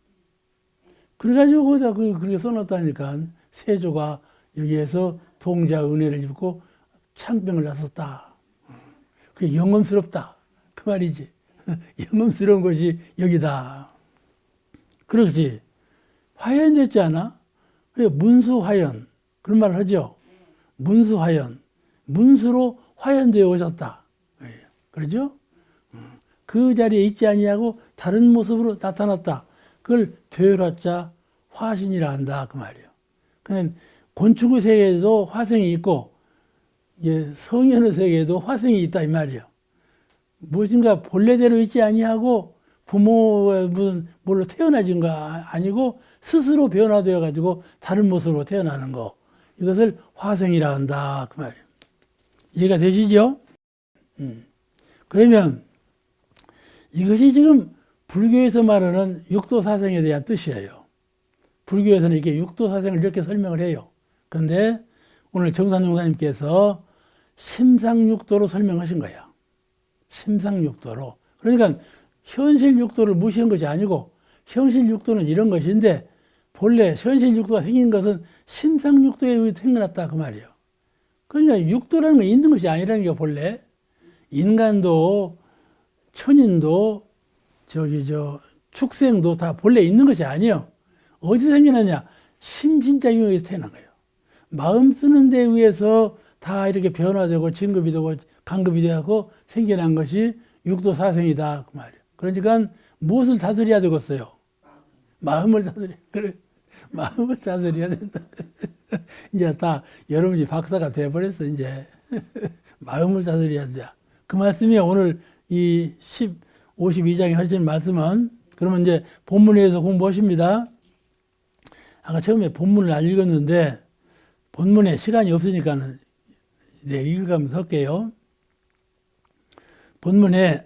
그래가지고 거기다 그렇게 써놨다니까. 세조가 여기에서 동자 은혜를 입고 창병을 나섰다. 그게 영험스럽다. 그 말이지. 영험스러운 것이 여기다. 그렇지. 화연됐지 않아? 그래, 문수화연. 그런 말을 하죠. 문수화연. 문수로 화연되어 오셨다. 그러죠? 그 자리에 있지 아니하고 다른 모습으로 나타났다. 그걸 되어라자 화신이라 한다. 그 말이에요. 그냥 곤충의 세계에도 화생이 있고, 성현의 세계에도 화생이 있다. 이 말이에요. 무엇인가 본래대로 있지 아니하고 부모의 무슨 뭘로 태어나진 거 아니고 스스로 변화되어 가지고 다른 모습으로 태어나는 거, 이것을 화생이라 한다. 그 말이에요. 이해가 되시죠? 그러면 이것이 지금 불교에서 말하는 육도사생에 대한 뜻이에요. 불교에서는 이렇게 육도사생을 이렇게 설명을 해요. 그런데 오늘 정산용사님께서 심상육도로 설명하신 거야. 심상육도로. 그러니까 현실 육도를 무시한 것이 아니고 현실 육도는 이런 것인데 본래 현실 육도가 생긴 것은 심상육도에 의해 생겨났다 그 말이에요. 그러니까 육도라는 건 있는 것이 아니라는 게 본래 인간도 천인도 축생도 다 본래 있는 것이 아니에요. 어디서 생겨나냐? 심신작용에 의해서 태어난 거예요. 마음 쓰는 데 의해서 다 이렇게 변화되고 진급이 되고 강급이 되고 생겨난 것이 육도사생이다 그 말이에요. 그러니까 무엇을 다스려야 되겠어요? 마음을 다스려야 그래. 마음을 다스려야 된다. 이제 다 여러분이 박사가 돼버렸어 이제. 마음을 다스려야 돼. 그 말씀이 오늘 이 52장에 하시는 말씀은 그러면 이제 본문에서 공부하십니다. 아까 처음에 본문을 안 읽었는데 본문에 시간이 없으니까 네, 읽으면서 할게요. 본문에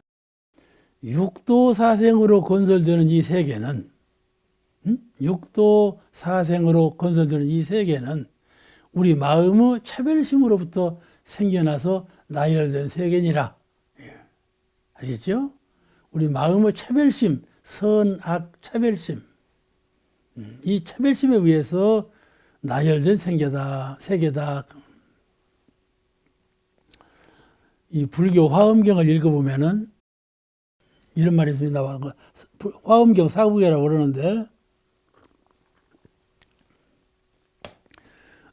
육도사생으로 건설되는 이 세계는 육도사생으로 건설되는 이 세계는 우리 마음의 차별심으로부터 생겨나서 나열된 세계니라. 아시겠죠? 우리 마음의 차별심, 선악 차별심, 이 차별심에 의해서 나열된 세계다. 이 불교 화엄경을 읽어보면은 이런 말이 나와요. 화엄경 사부계라고 그러는데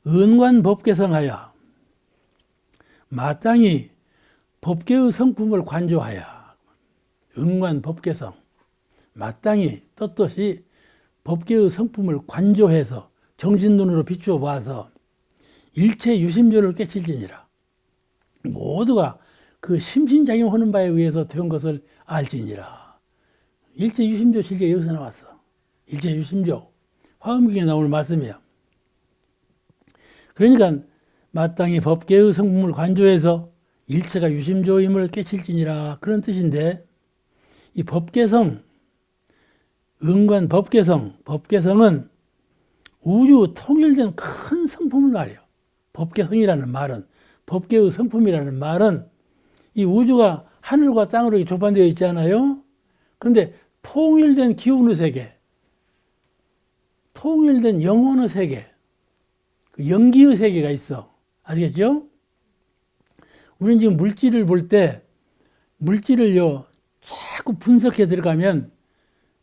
은관법계성하여 마땅히 법계의 성품을 관조하여 은관법계성 마땅히 떳떳이 법계의 성품을 관조해서 정신눈으로 비추어 봐서 일체 유심조를 깨칠지니라. 모두가 그 심신작용하는 바에 의해서 된 것을 알지니라. 일체 유심조 실제 여기서 나왔어. 일체 유심조. 화엄경에 나오는 말씀이야. 그러니까 마땅히 법계의 성품을 관조해서 일체가 유심조임을 깨칠지니라 그런 뜻인데 이 법계성, 은관 법계성은 우주 통일된 큰 성품을 말해요. 법계성이라는 말은 법계의 성품이라는 말은 이 우주가 하늘과 땅으로 조판되어 있잖아요. 그런데 통일된 기운의 세계, 통일된 영혼의 세계, 그 영기의 세계가 있어. 아시겠죠? 우리는 지금 물질을 볼 때 물질을요 자꾸 분석해 들어가면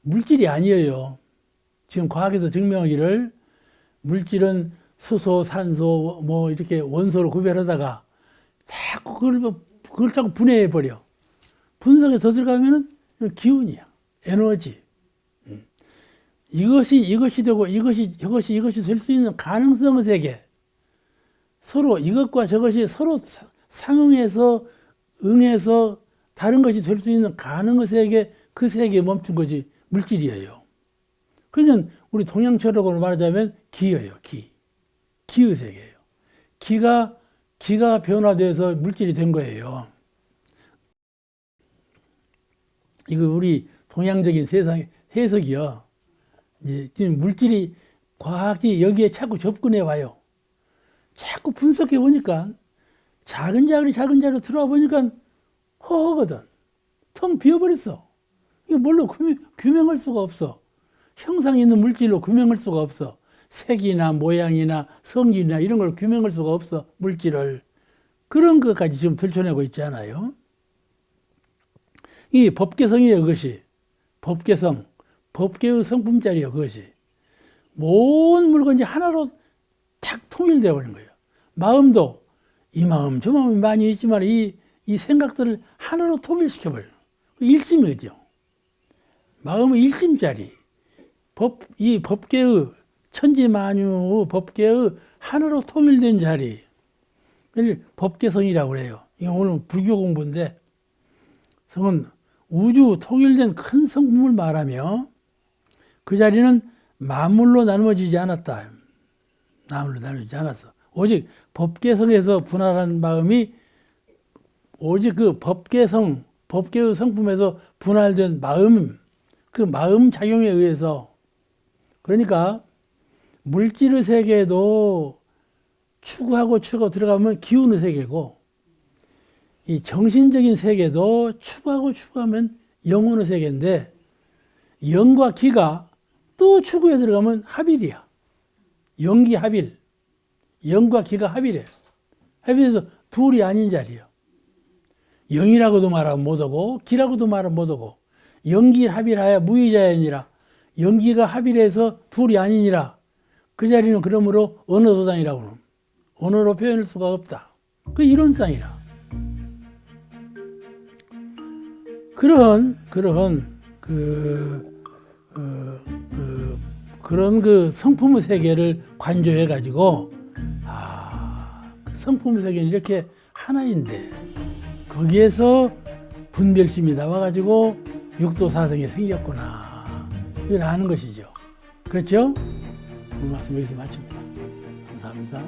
물질이 아니에요. 지금 과학에서 증명하기를 물질은 수소, 산소, 뭐 이렇게 원소로 구별하다가 자꾸 그걸 자꾸 분해해 버려. 분석에 더 들어가면은 기운이야, 에너지. 이것이 되고 이것이 될 수 있는 가능성의 세계. 서로 이것과 저것이 서로 상응해서 응해서 다른 것이 될 수 있는 가능의 세계, 그 세계에 멈춘 것이 물질이에요. 그러니까 우리 동양철학으로 말하자면 기예요, 기. 기의 세계예요. 기가 변화돼서 물질이 된 거예요. 이거 우리 동양적인 세상의 해석이요. 이제 지금 물질이 과학이 여기에 자꾸 접근해 와요. 자꾸 분석해 보니까 작은 자리로 들어와 보니까 허허거든. 텅 비어버렸어. 이게 뭘로 규명할 수가 없어. 형상이 있는 물질로 규명할 수가 없어. 색이나 모양이나 성질이나 이런 걸 규명할 수가 없어. 물질을. 그런 것까지 지금 들춰내고 있잖아요. 이 법계성이에요, 그것이. 법계성. 법계의 성품자리예요, 그것이. 모든 물건이 하나로 탁 통일되어 버린 거예요. 마음도 이 마음, 저 마음이 많이 있지만 이 생각들을 하나로 통일시켜 버려요. 일심이죠. 마음의 일심자리. 이 법계의 천지만유 법계의 하나로 통일된 자리. 법계성이라고 그래요. 이거 오늘 불교 공부인데 성은 우주 통일된 큰 성품을 말하며 그 자리는 만물로 나누어지지 않았다. 나물로 나누어지지 않았어. 오직 법계성에서 분할한 마음이 오직 그 법계성, 법계의 성품에서 분할된 마음, 그 마음 작용에 의해서 그러니까 물질의 세계도 추구하고 들어가면 기운의 세계고, 이 정신적인 세계도 추구하면 영혼의 세계인데, 영과 기가 또 추구에 들어가면 합일이야. 영기 합일. 영과 기가 합일이에요. 합일해서 둘이 아닌 자리예요. 영이라고도 말하면 못하고 기라고도 말하면 못하고, 영기 합일하여 무의자연이라. 영기가 합일해서 둘이 아니니라. 그 자리는 그러므로 언어도당이라고 하는, 언어로 표현할 수가 없다. 그 이론상이라. 그런 성품의 세계를 관조해 가지고, 성품의 세계는 이렇게 하나인데 거기에서 분별심이 나와 가지고 육도 사성이 생겼구나, 이걸 아는 것이죠. 그렇죠? 오늘 말씀 여기서 마칩니다. 감사합니다.